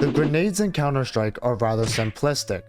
The grenades in Counter-Strike are rather simplistic,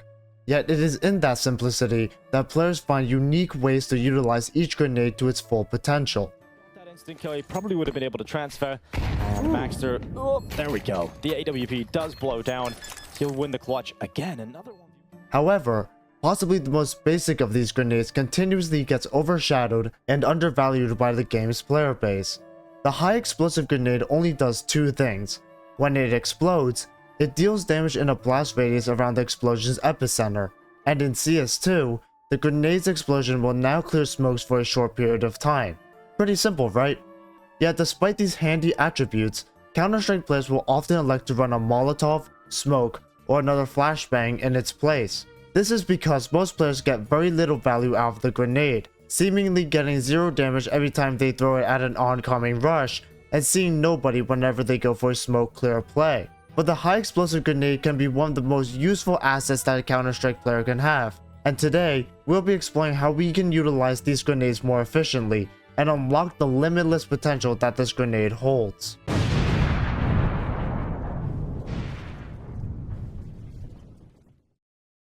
yet it is in that simplicity that players find unique ways to utilize each grenade to its full potential. That instant kill, he probably would have been able to transfer. And Maxter, oh, there we go. The AWP does blow down. He'll win the clutch again. Another one. However, possibly the most basic of these grenades continuously gets overshadowed and undervalued by the game's player base. The high explosive grenade only does two things. When it explodes, it deals damage in a blast radius around the explosion's epicenter, and in CS2, the grenade's explosion will now clear smokes for a short period of time. Pretty simple, right? Yet despite these handy attributes, Counter-Strike players will often elect to run a molotov, smoke, or another flashbang in its place. This is because most players get very little value out of the grenade, seemingly getting zero damage every time they throw it at an oncoming rush, and seeing nobody whenever they go for a smoke clear play. But the high explosive grenade can be one of the most useful assets that a Counter-Strike player can have, and today we'll be exploring how we can utilize these grenades more efficiently and unlock the limitless potential that this grenade holds.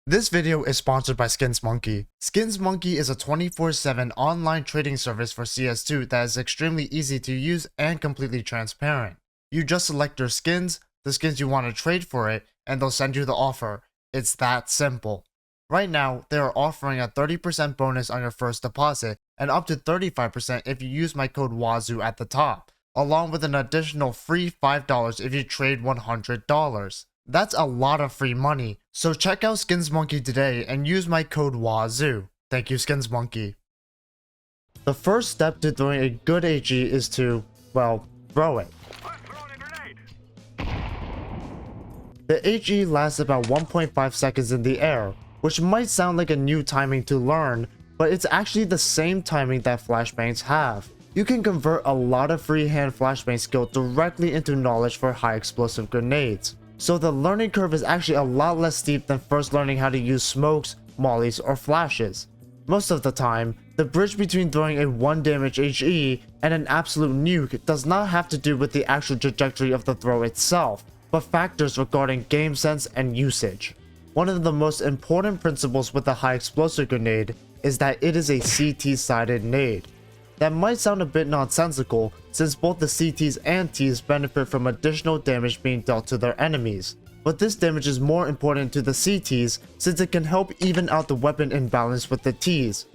This video is sponsored by SkinsMonkey. SkinsMonkey is a 24/7 online trading service for CS2 that is extremely easy to use and completely transparent. You just select your skins, the skins you want to trade for it, and they'll send you the offer. It's that simple. Right now, they are offering a 30% bonus on your first deposit and up to 35% if you use my code WAZOO at the top, along with an additional free $5 if you trade $100. That's a lot of free money, so check out SkinsMonkey today and use my code WAZOO. Thank you, SkinsMonkey. The first step to throwing a good HE is to, well, throw it. The HE lasts about 1.5 seconds in the air, which might sound like a new timing to learn, but it's actually the same timing that flashbangs have. You can convert a lot of freehand flashbang skill directly into knowledge for high explosive grenades. So the learning curve is actually a lot less steep than first learning how to use smokes, mollies, or flashes. Most of the time, the bridge between throwing a 1 damage HE and an absolute nuke does not have to do with the actual trajectory of the throw itself, but factors regarding game sense and usage. One of the most important principles with a high explosive grenade is that it is a CT-sided nade. That might sound a bit nonsensical since both the CTs and Ts benefit from additional damage being dealt to their enemies, but this damage is more important to the CTs since it can help even out the weapon imbalance with the Ts.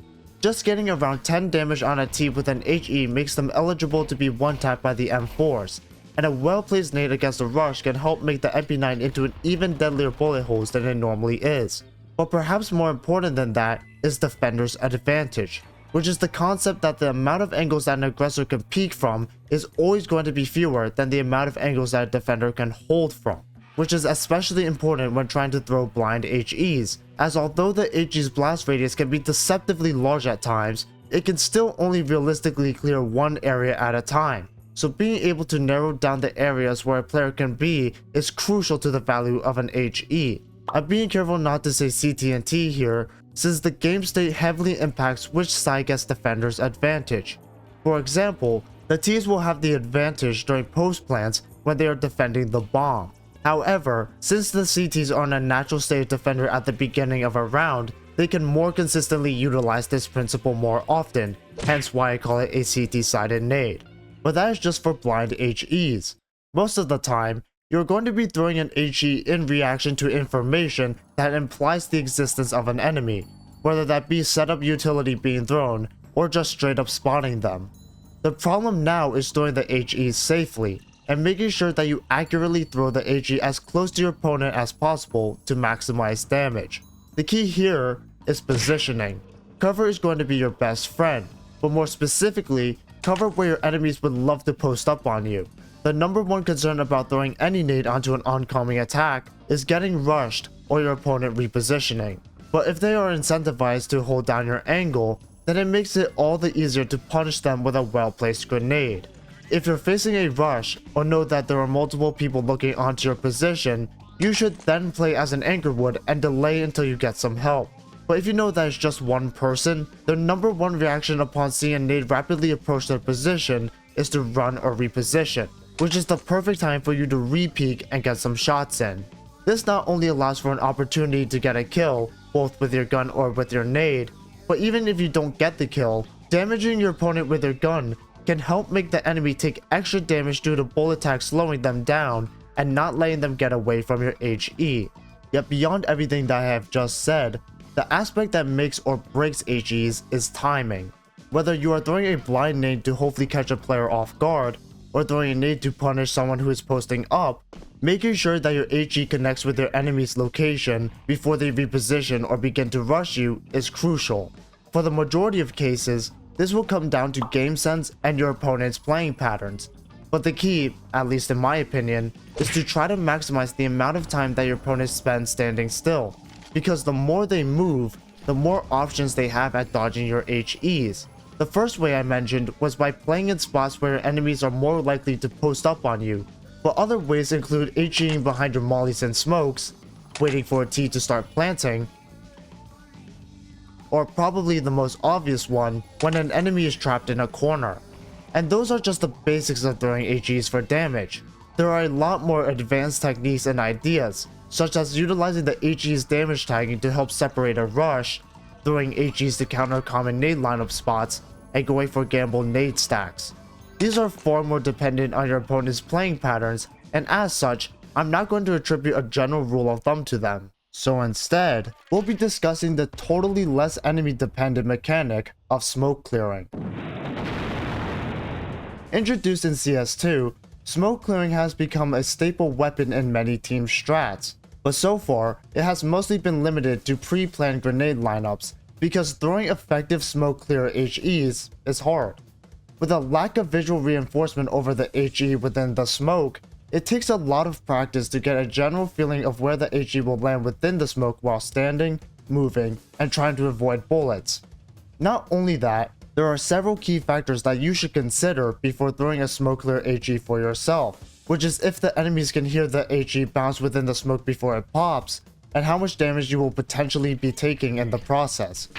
Just getting around 10 damage on a T with an HE makes them eligible to be one-tapped by the M4s, and a well-placed nade against a rush can help make the MP9 into an even deadlier bullet holes than it normally is. But perhaps more important than that is Defender's advantage, which is the concept that the amount of angles that an aggressor can peek from is always going to be fewer than the amount of angles that a defender can hold from, which is especially important when trying to throw blind HEs, as although the HE's blast radius can be deceptively large at times, it can still only realistically clear one area at a time. So being able to narrow down the areas where a player can be is crucial to the value of an HE. I'm being careful not to say CT&T here, since the game state heavily impacts which side gets Defender's advantage. For example, the Ts will have the advantage during post plants when they are defending the bomb. However, since the CTs are in a natural state of defender at the beginning of a round, they can more consistently utilize this principle more often, hence why I call it a CT-sided nade. But that is just for blind HEs. Most of the time, you're going to be throwing an HE in reaction to information that implies the existence of an enemy, whether that be setup utility being thrown, or just straight up spotting them. The problem now is throwing the HE safely, and making sure that you accurately throw the HE as close to your opponent as possible to maximize damage. The key here is positioning. Cover is going to be your best friend, but more specifically, cover where your enemies would love to post up on you. The number one concern about throwing any nade onto an oncoming attack is getting rushed or your opponent repositioning. But if they are incentivized to hold down your angle, then it makes it all the easier to punish them with a well-placed grenade. If you're facing a rush or know that there are multiple people looking onto your position, you should then play as an anchor would and delay until you get some help. But if you know that it's just one person, their number one reaction upon seeing a nade rapidly approach their position is to run or reposition, which is the perfect time for you to re-peek and get some shots in. This not only allows for an opportunity to get a kill, both with your gun or with your nade, but even if you don't get the kill, damaging your opponent with your gun can help make the enemy take extra damage due to bullet attack slowing them down and not letting them get away from your HE. Yet beyond everything that I have just said, the aspect that makes or breaks HEs is timing. Whether you are throwing a blind nade to hopefully catch a player off guard, or throwing a nade to punish someone who is posting up, making sure that your HE connects with your enemy's location before they reposition or begin to rush you is crucial. For the majority of cases, this will come down to game sense and your opponent's playing patterns. But the key, at least in my opinion, is to try to maximize the amount of time that your opponent spends standing still, because the more they move, the more options they have at dodging your HEs. The first way I mentioned was by playing in spots where your enemies are more likely to post up on you, but other ways include HEing behind your mollies and smokes, waiting for a T to start planting, or probably the most obvious one, when an enemy is trapped in a corner. And those are just the basics of throwing HEs for damage. There are a lot more advanced techniques and ideas, such as utilizing the HE's damage tagging to help separate a rush, throwing HEs to counter common nade lineup spots, and going for gamble nade stacks. These are far more dependent on your opponent's playing patterns, and as such, I'm not going to attribute a general rule of thumb to them. So instead, we'll be discussing the totally less enemy dependent mechanic of smoke clearing. Introduced in CS2, smoke clearing has become a staple weapon in many team strats, but so far, it has mostly been limited to pre-planned grenade lineups because throwing effective smoke clear HEs is hard. With a lack of visual reinforcement over the HE within the smoke, it takes a lot of practice to get a general feeling of where the HE will land within the smoke while standing, moving, and trying to avoid bullets. Not only that, there are several key factors that you should consider before throwing a smoke clear HE for yourself, which is if the enemies can hear the HE bounce within the smoke before it pops, and how much damage you will potentially be taking in the process.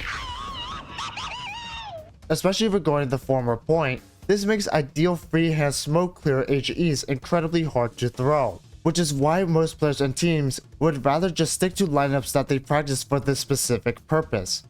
Especially regarding the former point, this makes ideal freehand smoke clear HEs incredibly hard to throw, which is why most players and teams would rather just stick to lineups that they practice for this specific purpose.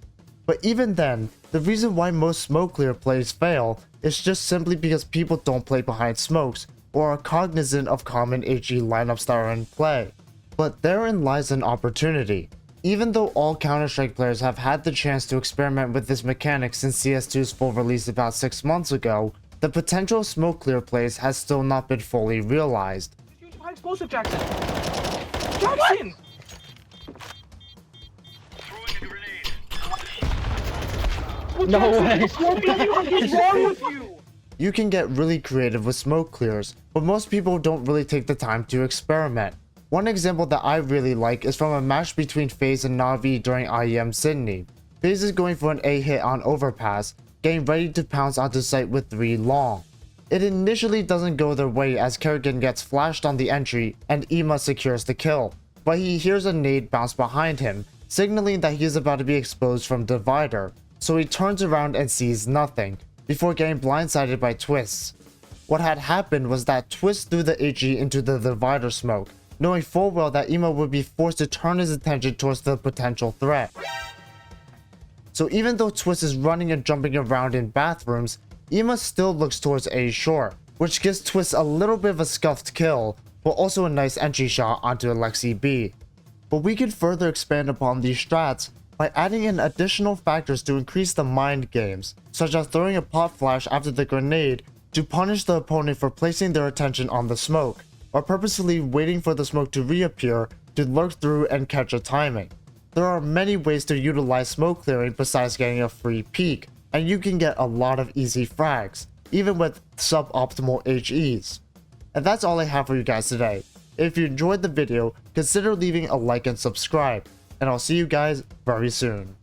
But even then, the reason why most smoke clear plays fail is just simply because people don't play behind smokes or are cognizant of common HE lineups that are in play. But therein lies an opportunity. Even though all Counter-Strike players have had the chance to experiment with this mechanic since CS2's full release about 6 months ago, the potential of smoke clear plays has still not been fully realized. Huge high explosive, Jackson! Jackson! No way! What is wrong with you? You can get really creative with smoke clears, but most people don't really take the time to experiment. One example that I really like is from a match between FaZe and Na'Vi during IEM Sydney. FaZe is going for an A hit on overpass, getting ready to pounce onto site with 3 long. It initially doesn't go their way as Kerrigan gets flashed on the entry and Ema secures the kill, but he hears a nade bounce behind him, signaling that he is about to be exposed from Divider, so he turns around and sees nothing, before getting blindsided by Twists. What had happened was that Twist threw the HE into the Divider smoke, knowing full well that Ema would be forced to turn his attention towards the potential threat. So even though Twist is running and jumping around in bathrooms, Ema still looks towards A short, which gives Twist a little bit of a scuffed kill, but also a nice entry shot onto Alexi B. But we could further expand upon these strats by adding in additional factors to increase the mind games, such as throwing a pop flash after the grenade to punish the opponent for placing their attention on the smoke, or purposefully waiting for the smoke to reappear to lurk through and catch a timing. There are many ways to utilize smoke clearing besides getting a free peek, and you can get a lot of easy frags, even with suboptimal HEs. And that's all I have for you guys today. If you enjoyed the video, consider leaving a like and subscribe, and I'll see you guys very soon.